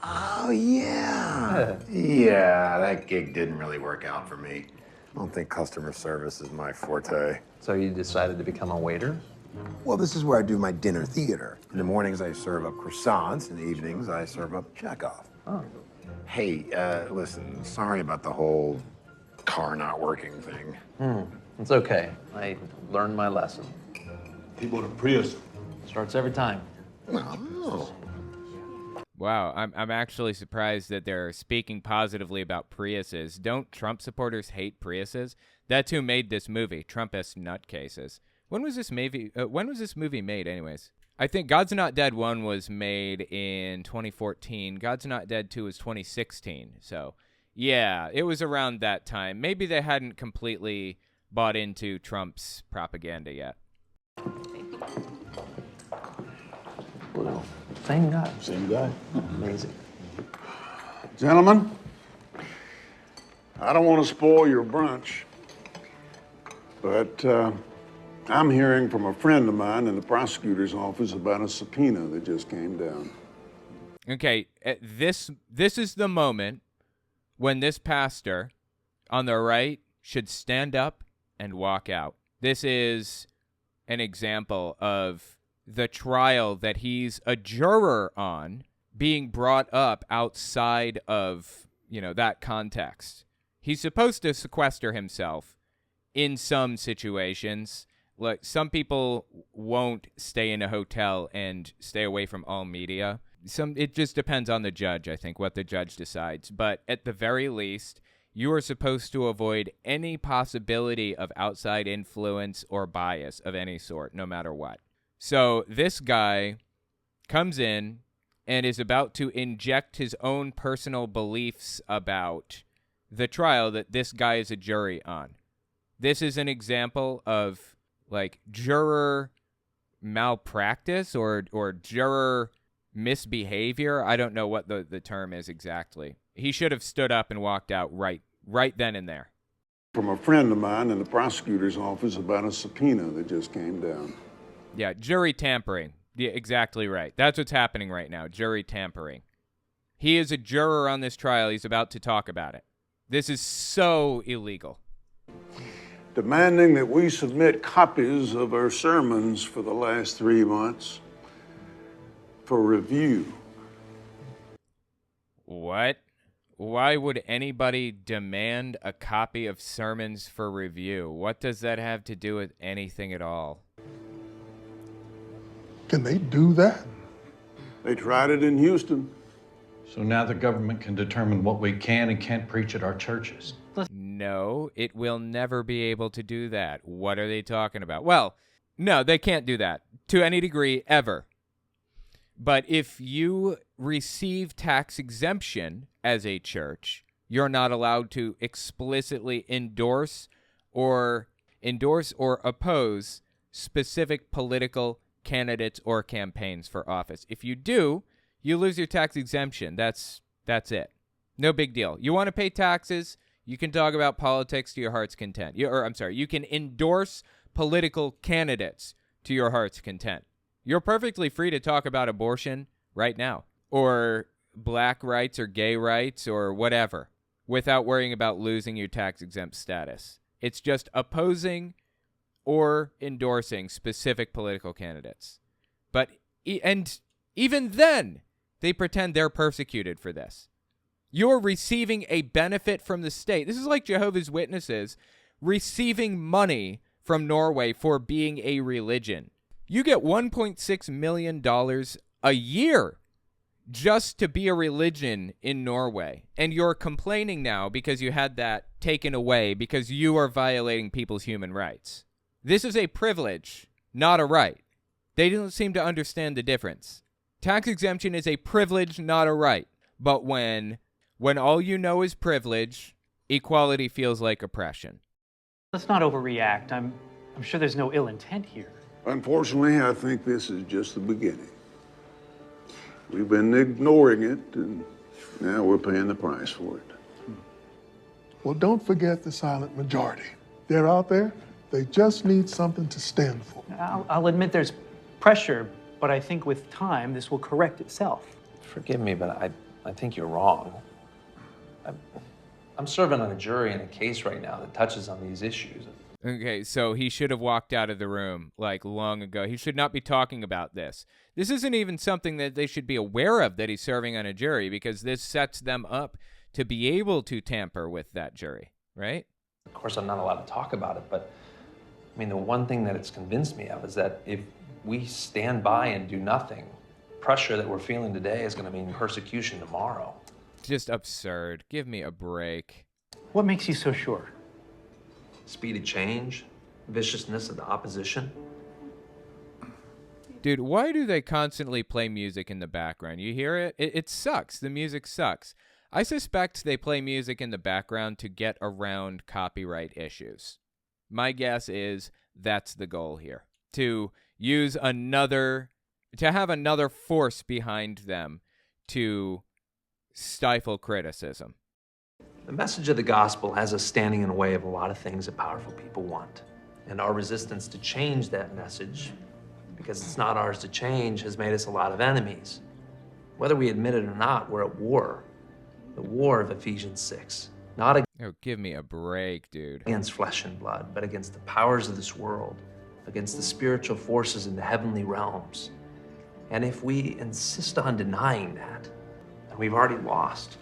Oh, yeah. Yeah, that gig didn't really work out for me. I don't think customer service is my forte. So you decided to become a waiter? Well, this is where I do my dinner theater. In the mornings, I serve up croissants. In the evenings, I serve up Chekhov. Oh. Hey, listen, sorry about the whole car not working thing. It's okay. I learned my lesson. He bought a Prius. Starts every time. Oh. Wow, I'm actually surprised that they're speaking positively about Priuses. Don't Trump supporters hate Priuses? That's who made this movie, Trumpist nutcases. When was this movie made, anyways? I think God's Not Dead 1 was made in 2014. God's Not Dead 2 was 2016. So, yeah, it was around that time. Maybe they hadn't completely bought into Trump's propaganda yet. Well, same guy. Same guy. Amazing. Gentlemen, I don't want to spoil your brunch, but I'm hearing from a friend of mine in the prosecutor's office about a subpoena that just came down. Okay, this is the moment when this pastor on the right should stand up and walk out. This is an example of the trial that he's a juror on being brought up outside of, that context. He's supposed to sequester himself in some situations. Like, some people won't stay in a hotel and stay away from all media. It just depends on the judge, I think, what the judge decides. But at the very least, you are supposed to avoid any possibility of outside influence or bias of any sort, no matter what. So this guy comes in and is about to inject his own personal beliefs about the trial that this guy is a jury on. This is an example of, like, juror malpractice or juror misbehavior. I don't know what the term is exactly. He should have stood up and walked out right then and there. From a friend of mine in the prosecutor's office about a subpoena that just came down. Yeah, jury tampering. Yeah, exactly right. That's what's happening right now, jury tampering. He is a juror on this trial. He's about to talk about it. This is so illegal. Demanding that we submit copies of our sermons for the last 3 months for review. What? Why would anybody demand a copy of sermons for review? What does that have to do with anything at all? Can they do that? They tried it in Houston. So now the government can determine what we can and can't preach at our churches. No, it will never be able to do that. What are they talking about? Well, no, they can't do that to any degree ever. But if you receive tax exemption as a church, you're not allowed to explicitly endorse or oppose specific political candidates or campaigns for office. If you do, you lose your tax exemption. That's it. No big deal. You want to pay taxes, you can talk about politics to your heart's content. You can endorse political candidates to your heart's content. You're perfectly free to talk about abortion right now, or black rights or gay rights or whatever, without worrying about losing your tax-exempt status. It's just opposing or endorsing specific political candidates. And even then, they pretend they're persecuted for this. You're receiving a benefit from the state. This is like Jehovah's Witnesses receiving money from Norway for being a religion. You get $1.6 million a year just to be a religion in Norway. And you're complaining now because you had that taken away because you are violating people's human rights. This is a privilege, not a right. They don't seem to understand the difference. Tax exemption is a privilege, not a right. But when all you know is privilege, equality feels like oppression. Let's not overreact. I'm sure there's no ill intent here. Unfortunately, I think this is just the beginning. We've been ignoring it, and now we're paying the price for it. Well, don't forget the silent majority. They're out there. They just need something to stand for. I'll admit there's pressure, but I think with time, this will correct itself. Forgive me, but I think you're wrong. I'm serving on a jury in a case right now that touches on these issues. Okay, so he should have walked out of the room like long ago. He should not be talking about this. This isn't even something that they should be aware of, that he's serving on a jury, because this sets them up to be able to tamper with that jury, right? Of course, I'm not allowed to talk about it, but I mean, the one thing that it's convinced me of is that if we stand by and do nothing, pressure that we're feeling today is going to mean persecution tomorrow. Just absurd. Give me a break. What makes you so sure? Speed of change, viciousness of the opposition. Dude, why do they constantly play music in the background? You hear it? It sucks. The music sucks. I suspect they play music in the background to get around copyright issues. My guess is that's the goal here. To have another force behind them to stifle criticism. The message of the gospel has us standing in the way of a lot of things that powerful people want. And our resistance to change that message, because it's not ours to change, has made us a lot of enemies. Whether we admit it or not, we're at war. The war of Ephesians 6. Not give me a break, dude. Against flesh and blood, but against the powers of this world, against the spiritual forces in the heavenly realms. And if we insist on denying that, then we've already lost.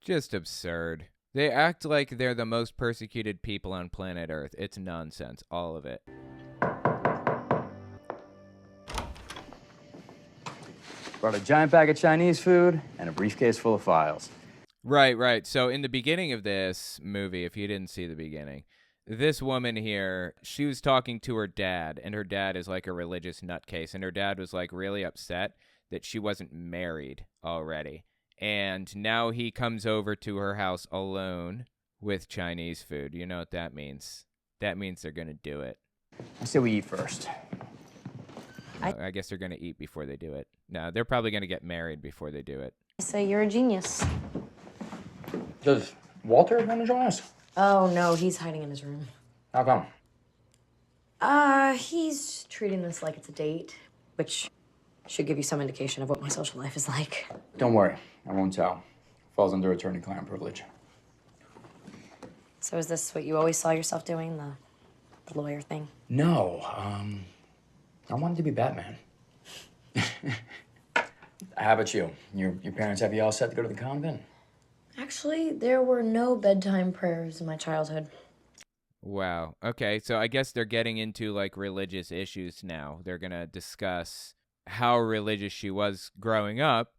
Just absurd. They act like they're the most persecuted people on planet Earth. It's nonsense, all of it. Brought a giant bag of Chinese food and a briefcase full of files. Right. So in the beginning of this movie, if you didn't see the beginning, this woman here, she was talking to her dad, and her dad is like a religious nutcase, and her dad was like really upset that she wasn't married already. And now he comes over to her house alone with Chinese food. You know what that means? That means they're going to do it. I say we eat first. I guess they're going to eat before they do it. No, they're probably going to get married before they do it. I say you're a genius. Does Walter want to join us? Oh, no, he's hiding in his room. How come? He's treating this like it's a date, which should give you some indication of what my social life is like. Don't worry, I won't tell. Falls under attorney-client privilege. So is this what you always saw yourself doing, the lawyer thing? No, I wanted to be Batman. How about you? Your parents have you all set to go to the convent? Actually, there were no bedtime prayers in my childhood. Wow. Okay, so I guess they're getting into like religious issues now. They're going to discuss how religious she was growing up,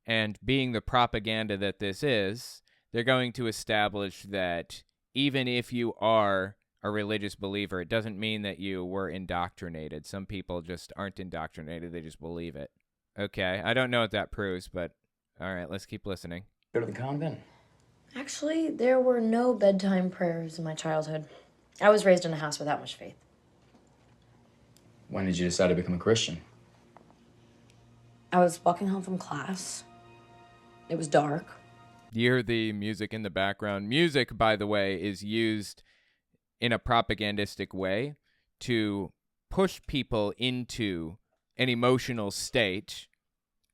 and being the propaganda that this is, they're going to establish that even if you are a religious believer, it doesn't mean that you were indoctrinated. Some people just aren't indoctrinated, they just believe it. Okay, I don't know what that proves, but all right, let's keep listening. Go to the convent. Actually, there were no bedtime prayers in my childhood. I was raised in a house without much faith. When did you decide to become a Christian? I was walking home from class. It was dark. You hear the music in the background. Music, by the way, is used in a propagandistic way to push people into an emotional state,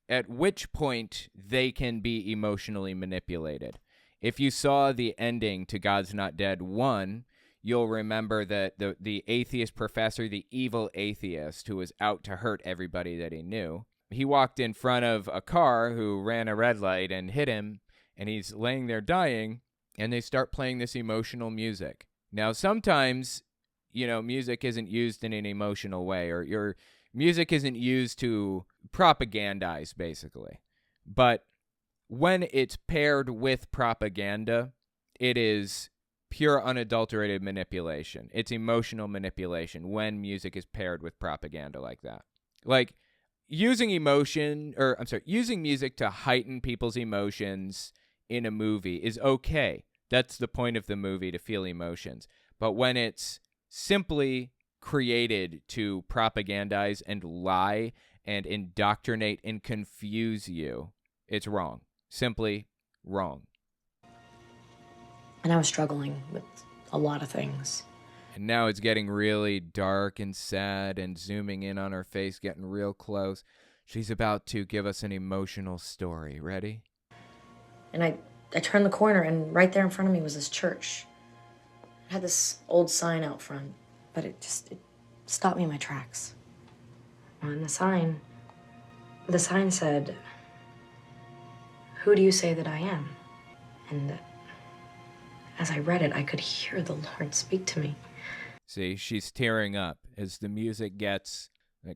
at which point they can be emotionally manipulated. If you saw the ending to God's Not Dead 1, you'll remember that the atheist professor, the evil atheist who was out to hurt everybody that he knew, he walked in front of a car who ran a red light and hit him, and he's laying there dying, and they start playing this emotional music. Now, sometimes music isn't used in an emotional way, or your music isn't used to propagandize, basically. But when it's paired with propaganda, it is pure unadulterated manipulation. It's emotional manipulation when music is paired with propaganda like that. Like, using music to heighten people's emotions in a movie is okay. That's the point of the movie, to feel emotions. But when it's simply created to propagandize and lie and indoctrinate and confuse you, it's wrong. Simply wrong. And I was struggling with a lot of things. And now it's getting really dark and sad, and zooming in on her face, getting real close. She's about to give us an emotional story. Ready? And I turned the corner, and right there in front of me was this church. It had this old sign out front, but it stopped me in my tracks. And the sign said, "Who do you say that I am?" And as I read it, I could hear the Lord speak to me. See, she's tearing up as the music gets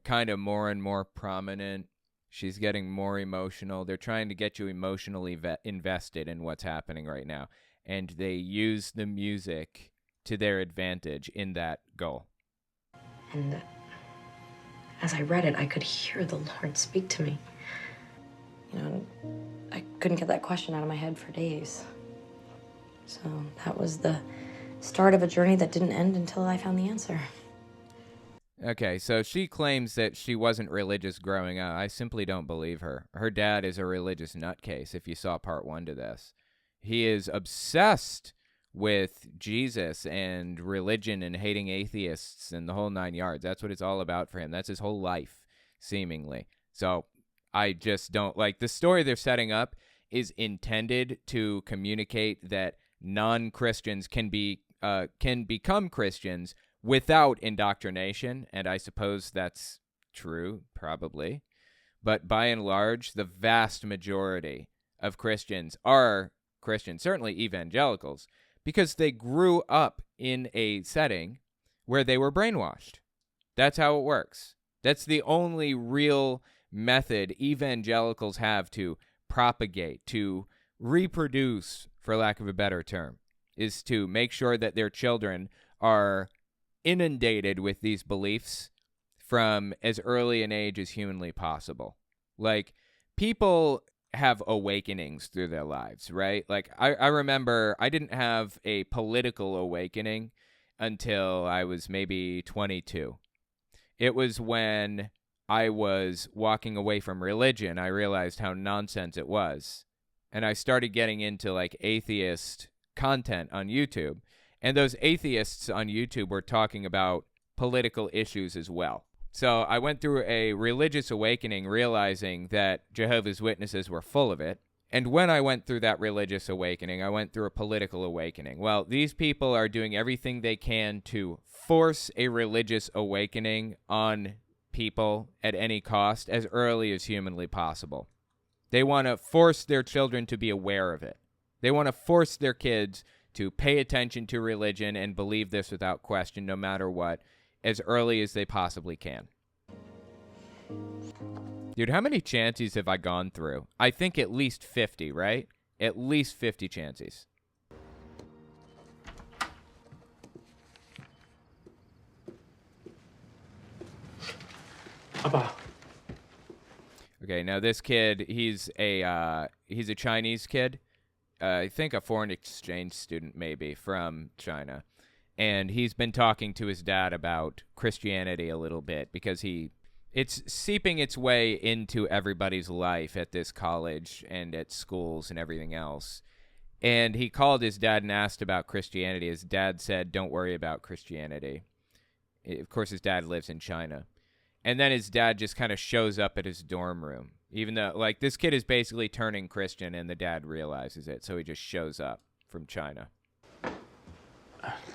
kind of more and more prominent. She's getting more emotional. They're trying to get you emotionally invested in what's happening right now. And they use the music to their advantage in that goal. And as I read it, I could hear the Lord speak to me. I couldn't get that question out of my head for days. So that was the start of a journey that didn't end until I found the answer. Okay, so she claims that she wasn't religious growing up. I simply don't believe her. Her dad is a religious nutcase, if you saw part 1 to this. He is obsessed with Jesus and religion and hating atheists and the whole 9 yards. That's what it's all about for him. That's his whole life, seemingly. So I just don't like the story they're setting up is intended to communicate that non-Christians can become Christians without indoctrination, and I suppose that's true, probably. But by and large, the vast majority of Christians are Christians, certainly evangelicals, because they grew up in a setting where they were brainwashed. That's how it works. That's the only real method evangelicals have to propagate, to reproduce, for lack of a better term, is to make sure that their children are inundated with these beliefs from as early an age as humanly possible. Like, people have awakenings through their lives, right? Like, I remember I didn't have a political awakening until I was maybe 22. It was when I was walking away from religion, I realized how nonsense it was. And I started getting into like atheist content on YouTube. And those atheists on YouTube were talking about political issues as well. So I went through a religious awakening, realizing that Jehovah's Witnesses were full of it. And when I went through that religious awakening, I went through a political awakening. Well, these people are doing everything they can to force a religious awakening on people at any cost as early as humanly possible. They want to force their children to be aware of it. They want to force their kids to pay attention to religion and believe this without question, no matter what, as early as they possibly can. Dude, how many chances have I gone through? I think at least 50, right? At least 50 chances. Papa. Okay, now this kid, he's a Chinese kid. I think a foreign exchange student, maybe, from China. And he's been talking to his dad about Christianity a little bit because it's seeping its way into everybody's life at this college and at schools and everything else. And he called his dad and asked about Christianity. His dad said, "Don't worry about Christianity." Of course, his dad lives in China. And then his dad just kind of shows up at his dorm room. Even though, like, this kid is basically turning Christian, and the dad realizes it, so he just shows up from China.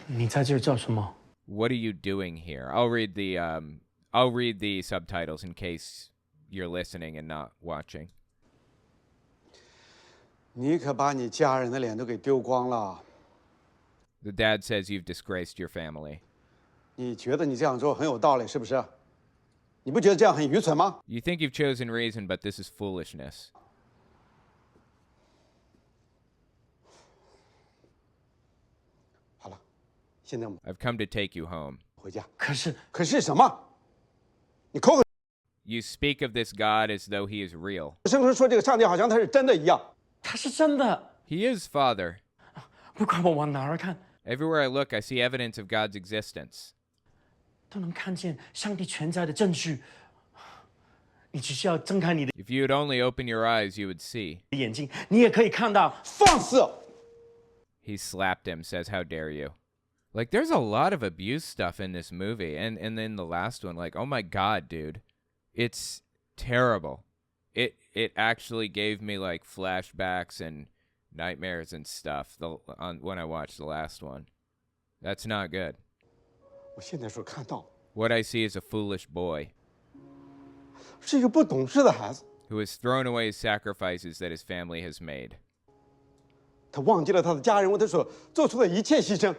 你在这儿做什么? What are you doing here? I'll read the subtitles in case you're listening and not watching. 你可把你家人的脸都给丢光了。 The dad says you've disgraced your family. 你觉得你这样做很有道理，是不是？你不觉得这样很愚蠢吗？ You think you've chosen reason, but this is foolishness. 好了，现在我们 I've come to take you home. 回家。可是什么？你口口 You speak of this God as though he is real. 声声说这个上帝好像他是真的一样。他是真的。 He is Father. 不管我往哪儿看， Everywhere I look, I see evidence of God's existence. 都能看见上帝存在的证据。你只需要睁开你的 If you would only open your eyes, you would see. 眼睛，你也可以看到。放肆！ He slapped him, says, how dare you. Like, there's a lot of abuse stuff in this movie. And then the last one, like, oh my God, dude. It's terrible. It actually gave me, like, flashbacks and nightmares and stuff when I watched the last one. That's not good. 我现在所看到 What I see is a foolish boy 是一个不懂事的孩子， who has thrown away sacrifices that his family has made. 他忘记了他的家人为他所做出的一切牺牲。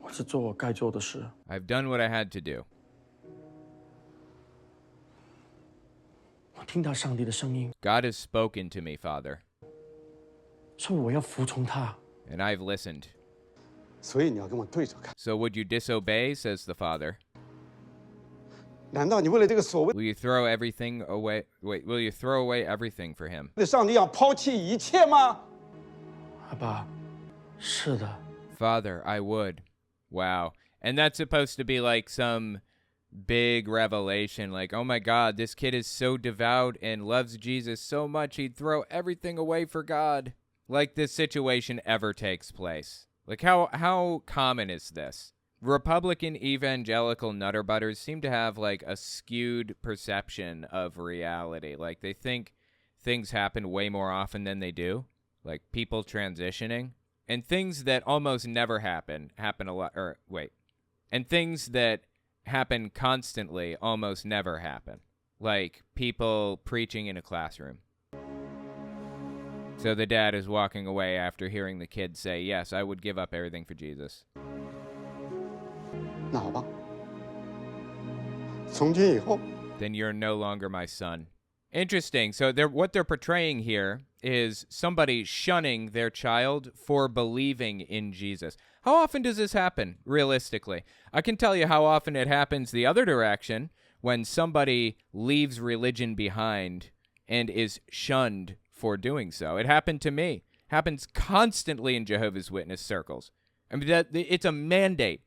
我是做我该做的事。 I've done what I had to do. 我听到上帝的声音， God has spoken to me, Father, 说我要服从他。 and I've listened. 所以你要跟我对着干。 So would you disobey, says the Father? 难道你为了这个所谓 Will you throw everything away? Wait, will you throw away everything for him? 的上帝要抛弃一切吗？阿爸，是的。 Father, I would. Wow. And that's supposed to be like some big revelation, like, oh my God, this kid is so devout and loves Jesus so much he'd throw everything away for God. Like this situation ever takes place. Like how common is this? Republican evangelical nutterbutters seem to have like a skewed perception of reality. Like they think things happen way more often than they do. Like people transitioning. And things that almost never happen a lot. And things that happen constantly almost never happen. Like people preaching in a classroom. So the dad is walking away after hearing the kid say, yes, I would give up everything for Jesus. 那好吧，从今以后， Then you're no longer my son. Interesting. So what they're portraying here is somebody shunning their child for believing in Jesus. How often does this happen, realistically? I can tell you how often it happens the other direction, when somebody leaves religion behind and is shunned for doing so. It happened to me. Happens constantly in Jehovah's Witness circles. I mean, it's a mandate.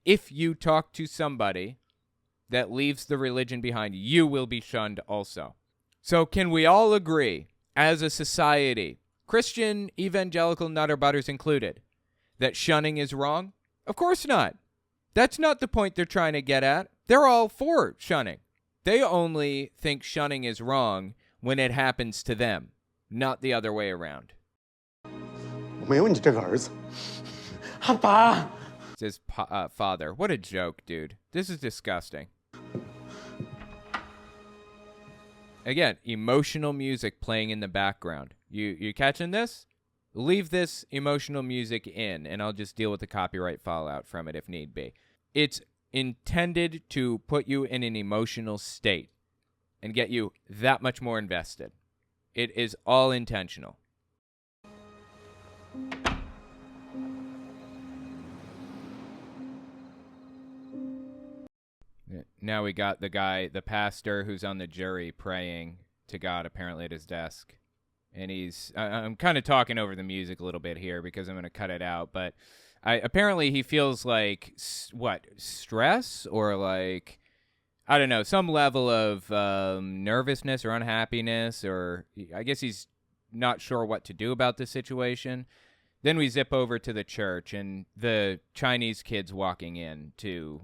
If you talk to somebody that leaves the religion behind, you will be shunned also. So can we all agree, as a society, Christian evangelical nutterbutters included, that shunning is wrong? Of course not. That's not the point they're trying to get at. They're all for shunning. They only think shunning is wrong when it happens to them, not the other way around. 我没有你这个儿子。阿爸 Says father. What a joke, dude. This is disgusting. Again, emotional music playing in the background. You catching this? Leave this emotional music in, and I'll just deal with the copyright fallout from it if need be. It's intended to put you in an emotional state and get you that much more invested. It is all intentional. Now we got the pastor who's on the jury praying to God apparently at his desk. And I'm kind of talking over the music a little bit here because I'm going to cut it out. But apparently he feels like, stress or like, I don't know, some level of nervousness or unhappiness, or I guess he's not sure what to do about this situation. Then we zip over to the church and the Chinese kids walking in to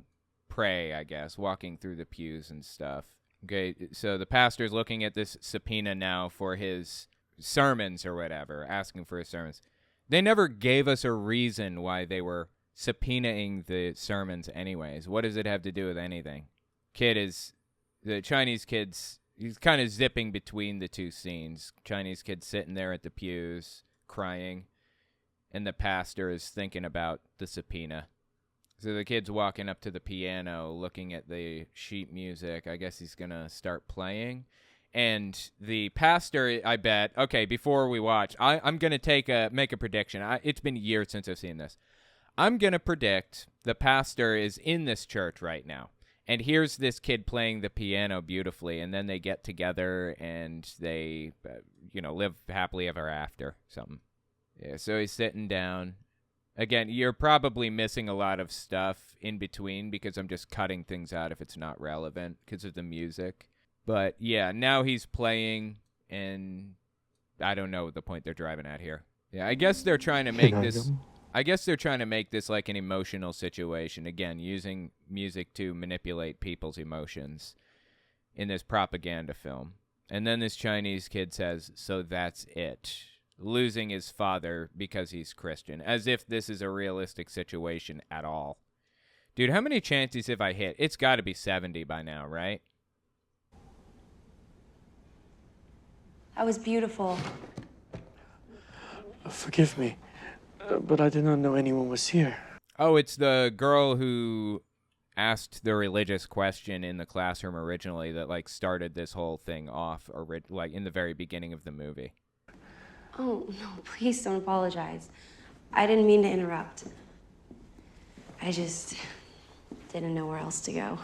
pray, I guess, walking through the pews and stuff. Okay, so the pastor's looking at this subpoena now for his sermons or whatever, asking for his sermons. They never gave us a reason why they were subpoenaing the sermons anyways. What does it have to do with anything? The Chinese kid's, he's kind of zipping between the two scenes. Chinese kid sitting there at the pews, crying. and the pastor is thinking about the subpoena. So the kid's walking up to the piano, looking at the sheet music. I guess he's going to start playing. And the pastor, I bet, okay, before we watch, I'm going to make a prediction. It's been years since I've seen this. I'm going to predict the pastor is in this church right now. And here's this kid playing the piano beautifully, and then they get together and they, live happily ever after, something. Yeah, so he's sitting down. Again, you're probably missing a lot of stuff in between because I'm just cutting things out if it's not relevant because of the music. But yeah, now he's playing, and I don't know the point they're driving at here. Yeah, I guess they're trying to make this. I guess they're trying to make this like an emotional situation. Again, using music to manipulate people's emotions in this propaganda film. And then this Chinese kid says, "So that's it." Losing his father because he's Christian, as if this is a realistic situation at all. Dude, how many chances have I hit? It's got to be 70 by now, right? That was beautiful. Forgive me, but I did not know anyone was here. Oh, it's the girl who asked the religious question in the classroom originally that like started this whole thing off, like in the very beginning of the movie. Oh, no, please don't apologize. I didn't mean to interrupt. I just didn't know where else to go.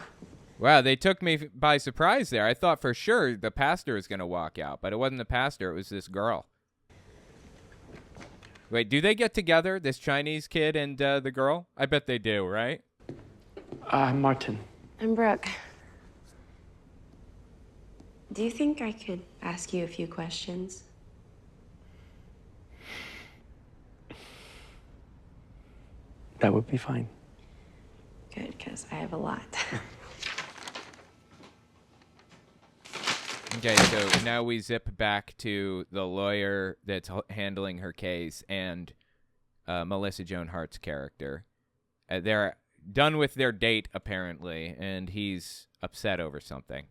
Wow, they took me by surprise there. I thought for sure the pastor was going to walk out, but it wasn't the pastor, it was this girl. Wait, do they get together, this Chinese kid and the girl? I bet they do, right? I'm Martin. I'm Brooke. Do you think I could ask you a few questions? That would be fine. Good, because I have a lot. Okay, so now we zip back to the lawyer that's handling her case and Melissa Joan Hart's character. They're done with their date, apparently, and he's upset over something.